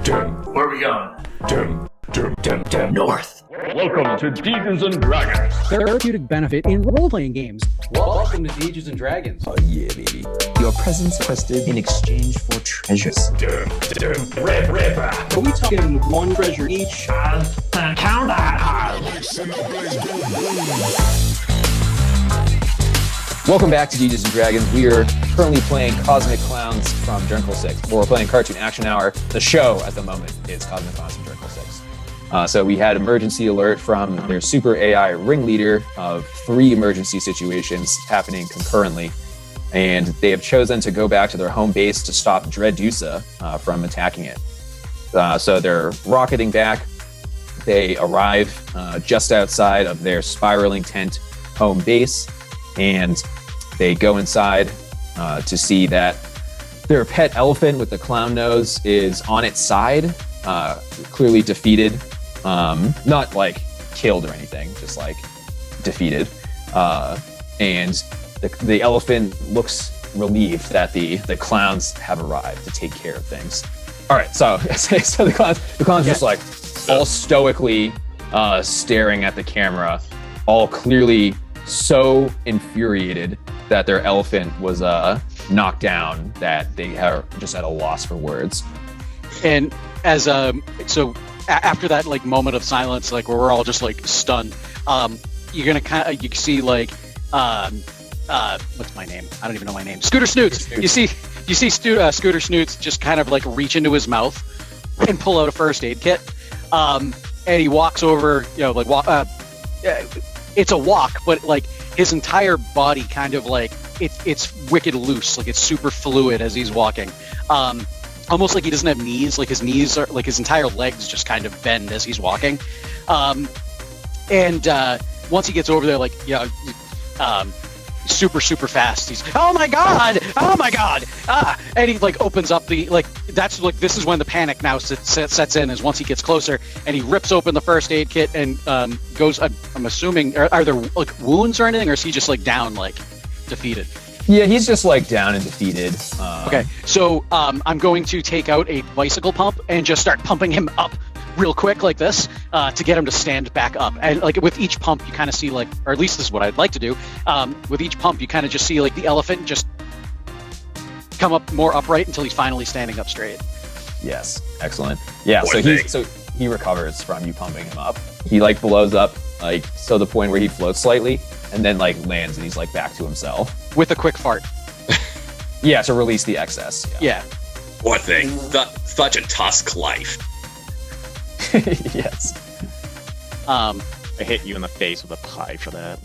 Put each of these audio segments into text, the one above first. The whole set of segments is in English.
Where are we going? North. Welcome to Dungeons and Dragons. Therapeutic benefit in role-playing games. Welcome to Dungeons and Dragons. Oh yeah, baby. Your presence requested in exchange for treasures. Ripper. Are we talking one treasure each? Count that. Welcome back to Dungeons and Dragons. We are currently playing Cosmic Clowns from Dernkel 6. Well, we're playing Cartoon Action Hour. The show at the moment is Cosmic Clowns from Dernkel 6. So we had emergency alert from their super AI ringleader of 3 emergency situations happening concurrently. And they have chosen to go back to their home base to stop Dredusa from attacking it. So they're rocketing back. They arrive just outside of their spiraling tent home base. And they go inside to see that their pet elephant with the clown nose is on its side, clearly defeated. Not like killed or anything, just like defeated. And the elephant looks relieved that the clowns have arrived to take care of things. All right, so the clowns just like all stoically staring at the camera, all clearly so infuriated that their elephant was knocked down that they are just at a loss for words. And as after that like moment of silence, like where we're all just like stunned, you're gonna you see like what's my name? I don't even know my name. Scooter Snootz. You see Scooter Snootz just kind of like reach into his mouth and pull out a first aid kit, and he walks over. It's a walk, but like his entire body kind of like it's wicked loose, like it's super fluid as he's walking. Almost like he doesn't have knees, like his knees are like his entire legs just kind of bend as he's walking. And once he gets over there, like super fast. He's oh my god, and he like opens up the like that's like this is when the panic now sets in, is once he gets closer and he rips open the first aid kit and goes. I'm assuming are there like wounds or anything, or is he just like down, like defeated? Yeah, he's just like down and defeated. Okay, so I'm going to take out a bicycle pump and just start pumping him up real quick like this to get him to stand back up. And like with each pump, you kind of see like, or at least this is what I'd like to do. With each pump, you kind of just see like the elephant just come up more upright until he's finally standing up straight. Yes, excellent. Yeah, so he recovers from you pumping him up. He like blows up like so the point where he floats slightly and then like lands and he's like back to himself with a quick fart. Yeah, to release the excess. Yeah. Poor thing. Such a tusk life. Yes. I hit you in the face with a pie for that.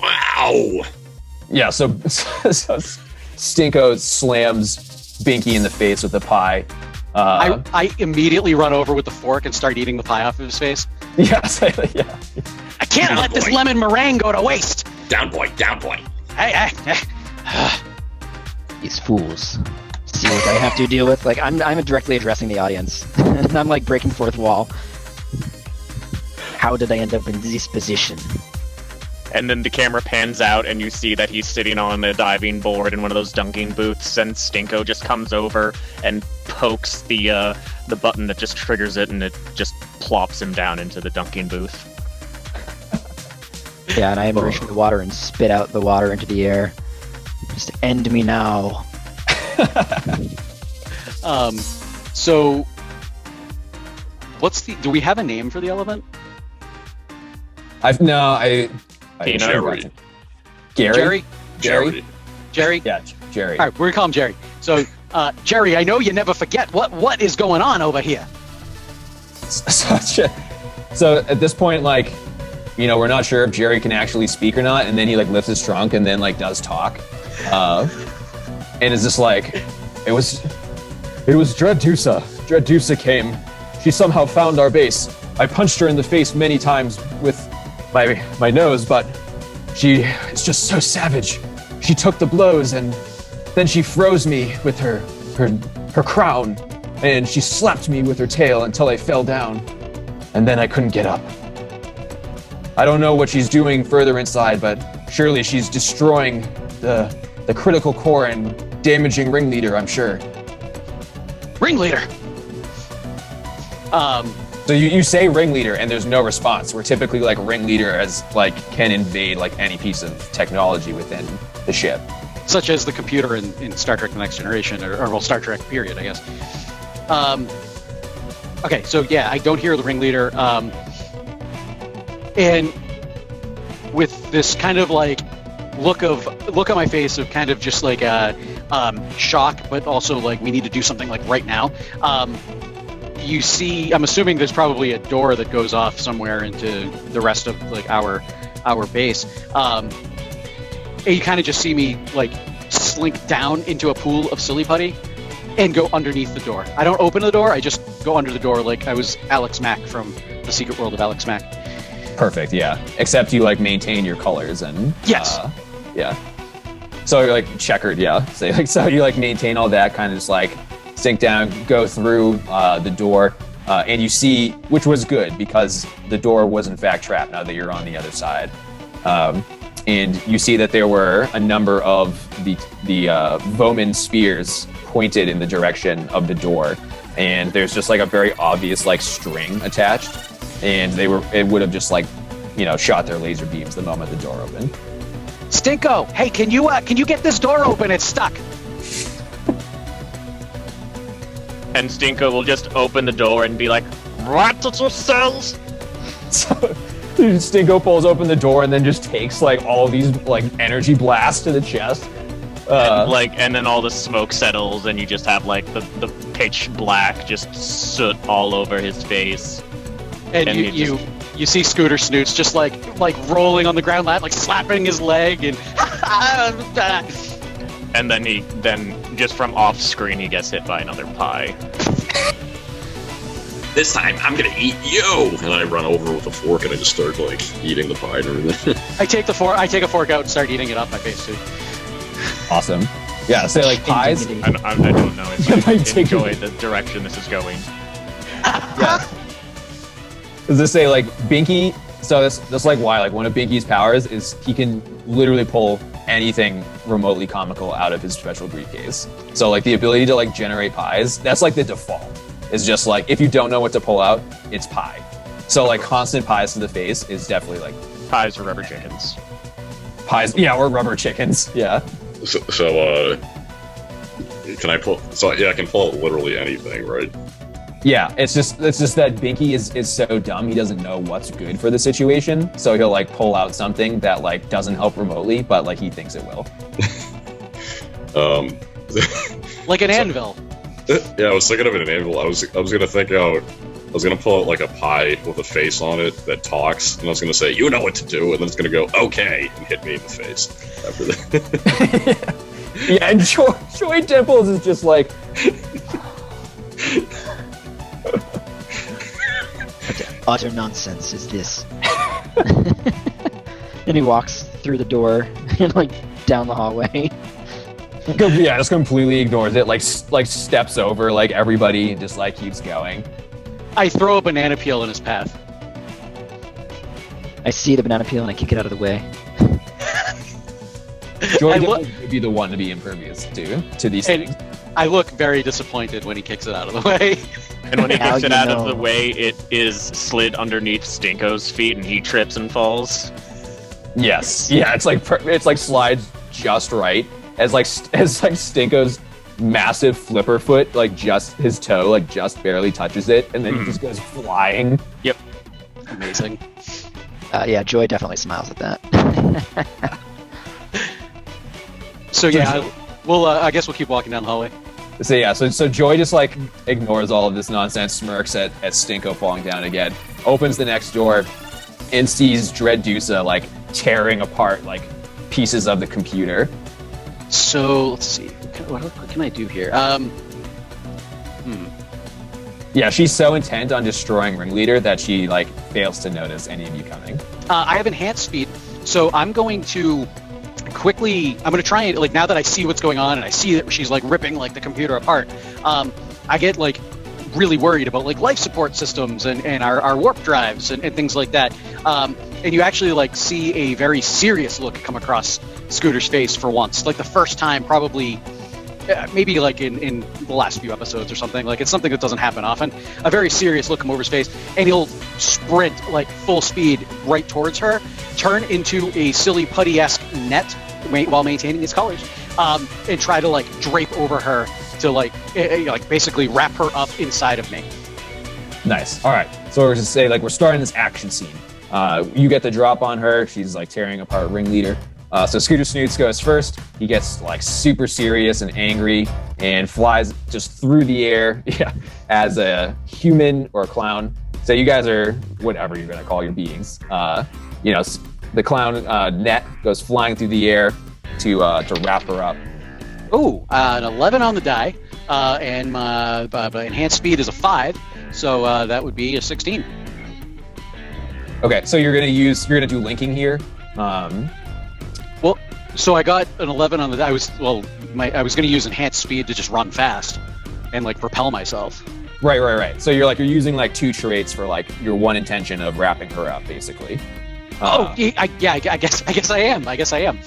Wow. Yeah, so Stinko slams Binky in the face with the pie. I immediately run over with the fork and start eating the pie off of his face. Yes, yeah. I can't let this lemon meringue go to waste. Down boy. Hey. These fools. See what I have to deal with? Like, I'm directly addressing the audience. And I'm like breaking fourth wall. How did I end up in this position? And then the camera pans out and you see that he's sitting on a diving board in one of those dunking booths, and Stinko just comes over and pokes the button that just triggers it, and it just plops him down into the dunking booth. Yeah, and I emerge from the water and spit out the water into the air. Just end me now. So do we have a name for the elephant? Gary? Jerry? Jerry? Yeah, Jerry. All right, we're gonna call him Jerry. So, Jerry, I know you never forget what is going on over here. So at this point, like, we're not sure if Jerry can actually speak or not, and then he like lifts his trunk and then like does talk, and is just like, it was Dredusa. Dredusa came. She somehow found our base. I punched her in the face many times with my nose, but she is just so savage. She took the blows and then she froze me with her crown, and she slapped me with her tail until I fell down, and then I couldn't get up. I don't know what she's doing further inside, but surely she's destroying the critical core and damaging Ringleader, I'm sure. Ringleader! So you say ringleader and there's no response. We're typically like ringleader as like can invade like any piece of technology within the ship. Such as the computer in Star Trek: The Next Generation, or well, Star Trek period, I guess. Okay, so yeah, I don't hear the ringleader, and with this kind of like look on my face of kind of just like shock, but also like we need to do something like right now. You see, I'm assuming there's probably a door that goes off somewhere into the rest of like our base. And you kind of just see me like slink down into a pool of silly putty and go underneath the door. I don't open the door, I just go under the door like I was Alex Mack from The Secret World of Alex Mack. Perfect, yeah. Except you like maintain your colors and yes, yeah. So you're like checkered, yeah. So you like maintain all that, kind of just like sink down, go through the door, and you see, which was good because the door was in fact trapped now that you're on the other side. And you see that there were a number of the Voman spears pointed in the direction of the door, and there's just like a very obvious like string attached, and it would have just like, you know, shot their laser beams the moment the door opened. Stinko, hey, can you get this door open? It's stuck. And Stinko will just open the door and be like, "What did you say?" So Stinko pulls open the door and then just takes like all these like energy blasts to the chest. And then all the smoke settles and you just have like the pitch black just soot all over his face. And you see Scooter Snootz just like rolling on the ground, like slapping his leg and and then just from off screen he gets hit by another pie. This time, I'm gonna eat you! And I run over with a fork and I just start, like, eating the pie and everything. I take a fork out and start eating it off my face, too. Awesome. Yeah, so like pies. I don't know if I enjoy the direction this is going. Yeah. Does this say, like, Binky? So that's like why, like, one of Binky's powers is he can literally pull anything remotely comical out of his special briefcase. So, like, the ability to, like, generate pies, that's, like, the default. Is just like, if you don't know what to pull out, it's pie. So like constant pies to the face is definitely like... Pies or rubber chickens. Pies, yeah, or rubber chickens, yeah. So can I pull... So yeah, I can pull out literally anything, right? Yeah, it's just that Binky is so dumb, he doesn't know what's good for the situation. So he'll like pull out something that like doesn't help remotely, but like he thinks it will. Like an anvil. Yeah, I was thinking of an anvil. I was gonna pull out like a pie with a face on it that talks, and I was gonna say, "You know what to do," and then it's gonna go, "Okay," and hit me in the face after that. Yeah, and Joy Dimples is just like, what utter nonsense is this? And he walks through the door and like down the hallway. yeah, just completely ignores it, like steps over like everybody and just like keeps going. I throw a banana peel in his path. I see the banana peel and I kick it out of the way. Joy Dimples would be the one to be impervious to these things. I look very disappointed when he kicks it out of the way. And when he kicks it out of the way, it is slid underneath Stinko's feet and he trips and falls. Yes, yeah, it's like slides just right. As Stinko's massive flipper foot, like just his toe, like just barely touches it, and then he just goes flying. Yep. Amazing. Yeah, Joy definitely smiles at that. So yeah, I guess we'll keep walking down the hallway. So yeah, so Joy just like ignores all of this nonsense, smirks at Stinko falling down again, opens the next door, and sees Dreaddusa like tearing apart like pieces of the computer. So let's see, what can I do here? Yeah, she's so intent on destroying Ringleader that she like fails to notice any of you coming. I have enhanced speed, so I'm going to try and like now that I see what's going on and I see that she's like ripping like the computer apart. I get like really worried about like life support systems and our warp drives and things like that. And you actually like see a very serious look come across Scooter's face for once, like the first time probably maybe like in the last few episodes or something. Like, it's something that doesn't happen often. A very serious look come over his face, and he'll sprint like full speed right towards her, turn into a silly putty-esque net while maintaining his colors, and try to like drape over her to like basically wrap her up inside of me. Nice. All right. So we're going to say, like, we're starting this action scene. You get the drop on her. She's, like, tearing apart Ringleader. So Scooter Snootz goes first. He gets, like, super serious and angry and flies just through the air as a human or a clown. So you guys are whatever you're going to call your beings. The clown net goes flying through the air to wrap her up. Ooh, an 11 on the die, and my enhanced speed is a 5. So that would be a 16. Okay, so you're gonna do linking here. Well, so I got an 11 on the. I was gonna use enhanced speed to just run fast and like propel myself. Right. So you're using like 2 traits for like your one intention of wrapping her up, basically. I guess I am.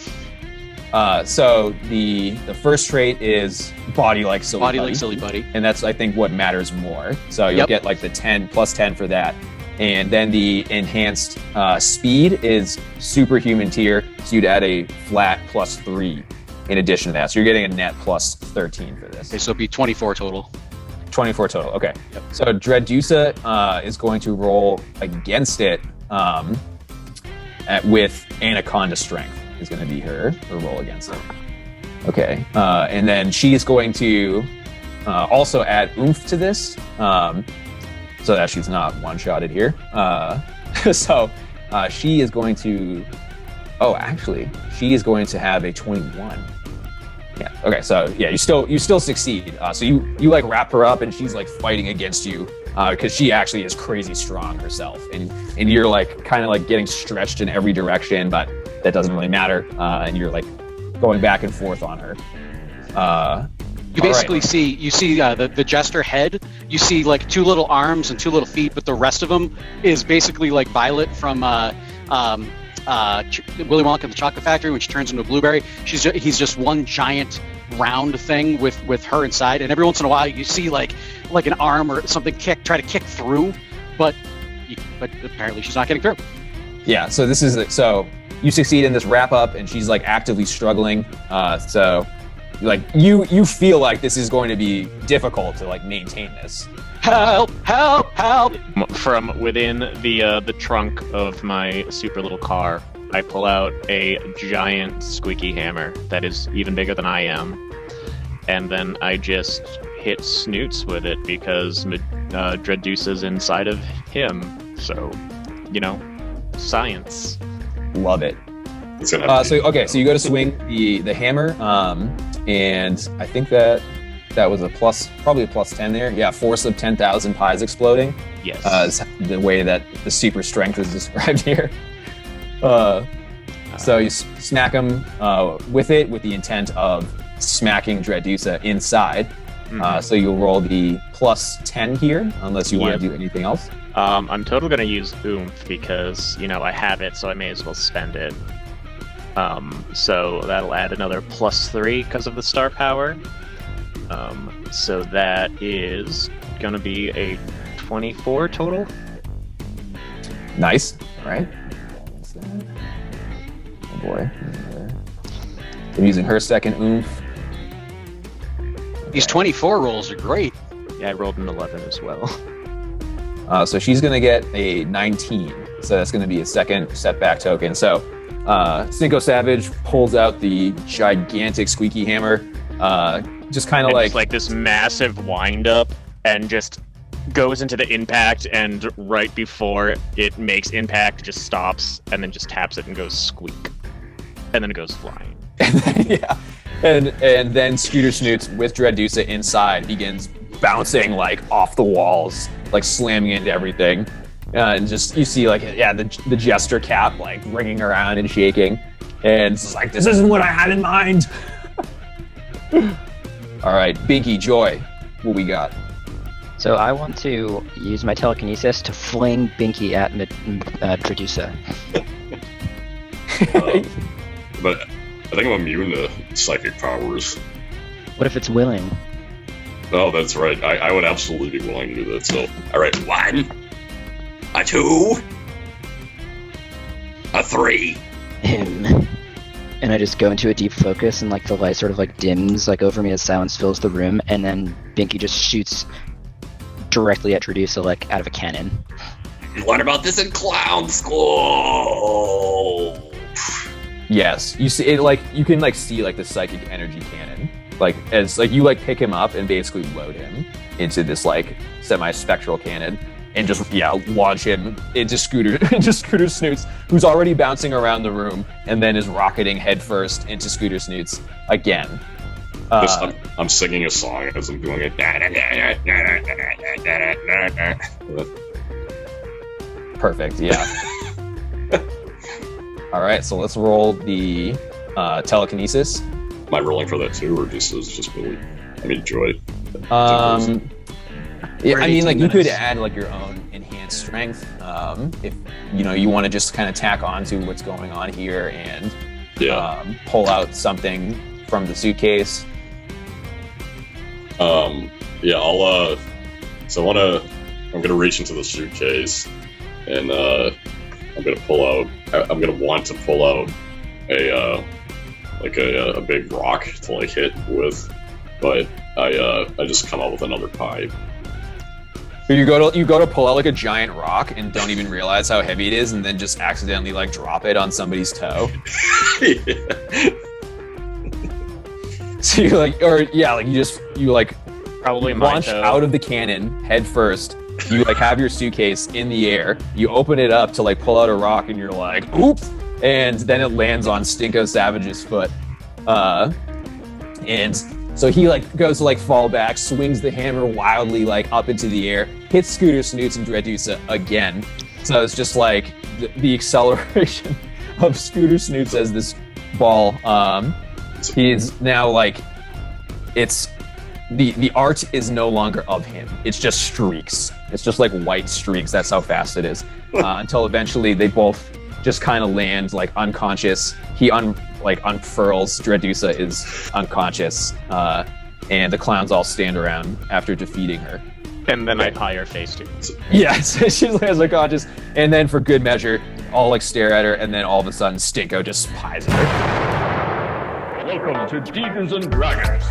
So the first trait is body like silly Body buddy. like silly buddy. And that's, I think, what matters more. So you'll get like the 10 plus 10 for that. And then the enhanced speed is superhuman tier. So you'd add a flat plus 3 in addition to that. So you're getting a net plus 13 for this. Okay, so it'd be 24 total. 24 total. Okay. Yep. So Dredusa is going to roll against it with Anaconda Strength. Is going to be her roll against it. Okay. And then she is going to also add oomph to this, so that she's not one-shotted here. So she is going to... Oh, actually, she is going to have a 21. Yeah. Okay. So yeah, you still succeed. So you like wrap her up, and she's like fighting against you because she actually is crazy strong herself, and you're like kind of like getting stretched in every direction, but that doesn't really matter, and you're like going back and forth on her. You basically see the jester head. You see like 2 little arms and 2 little feet, but the rest of him is basically like Violet from Willy Wonka and the Chocolate Factory when she turns into a blueberry. He's just one giant round thing with her inside, and every once in a while you see like an arm or something try to kick through, but apparently she's not getting through. Yeah. So this is so. You succeed in this wrap up, and she's like actively struggling. So, like you feel like this is going to be difficult to like maintain this. Help! From within the trunk of my super little car, I pull out a giant squeaky hammer that is even bigger than I am, and then I just hit Snootz with it because Dredusa's inside of him. So, science. Love it. So you go to swing the hammer, and I think that was probably a plus 10 there. Yeah, force of 10,000 pies exploding. Yes. Is the way that the super strength is described here. So you smack him with the intent of smacking Dredusa inside. Mm-hmm. So you'll roll the plus 10 here, unless you want to do anything else. I'm totally going to use oomph because, I have it, so I may as well spend it. So that'll add another plus 3 because of the star power. So that is going to be a 24 total. Nice. All right. Oh boy. I'm using her second oomph. These 24 rolls are great. Yeah, I rolled an 11 as well. So she's going to get a 19. So that's going to be a second setback token. So Stinko Savage pulls out the gigantic squeaky hammer, just kind of like this massive wind up, and just goes into the impact, and right before it makes impact, just stops, and then just taps it and goes squeak, and then it goes flying. Yeah, and then Scooter Snootz with Dredusa inside begins bouncing like off the walls, like slamming into everything. And just you see the jester cap like ringing around and shaking, and it's like, this isn't what I had in mind. All right, Binky, Joy, what we got? So I want to use my telekinesis to fling Binky at Dredusa. But I think I'm immune to psychic powers. What if it's willing? Oh, that's right. I would absolutely be willing to do that. So, all right, 1, a 2, a 3. Him. And I just go into a deep focus, and like the light sort of like dims like over me as silence fills the room, and then Binky just shoots directly at Tradusa like out of a cannon. What about this in clown school? Yes, you see it. Like you can like see like the psychic energy cannon. Like as like you like pick him up and basically load him into this like semi-spectral cannon. And just launch him into Scooter Snootz, who's already bouncing around the room, and then is rocketing headfirst into Scooter Snootz again. I'm singing a song as I'm doing it. Perfect. Yeah. All right, so let's roll the telekinesis. Am I rolling for that too, or just Billy? I mean, Joy. Yeah, I mean, like you could add like your own enhanced strength if you want to just kind of tack on to what's going on here and pull out something from the suitcase. Yeah, So I'm gonna reach into the suitcase and I'm gonna want to pull out a big rock to like hit with, but I just come out with another pipe. You go to pull out like a giant rock and don't even realize how heavy it is, and then just accidentally like drop it on somebody's toe. So you probably launch out of the cannon head first. You like have your suitcase in the air. You open it up to like pull out a rock, and you're like, oops, and then it lands on Stinko Savage's foot. And so he like goes to like fall back, swings the hammer wildly like up into the air, hits Scooter Snootz and Dredusa again. So it's just like the acceleration of Scooter Snootz as this ball. He is now like it's the art is no longer of him. It's just streaks. It's just like white streaks. That's how fast it is. Until eventually they both just kind of land like unconscious. He unfurls. Dredusa is unconscious, and the clowns all stand around after defeating her. And then I pie her face too. Yes, she lands unconscious, and then for good measure, all like stare at her, and then all of a sudden, Stinko just pies her. Welcome to Dungeons and Dragons.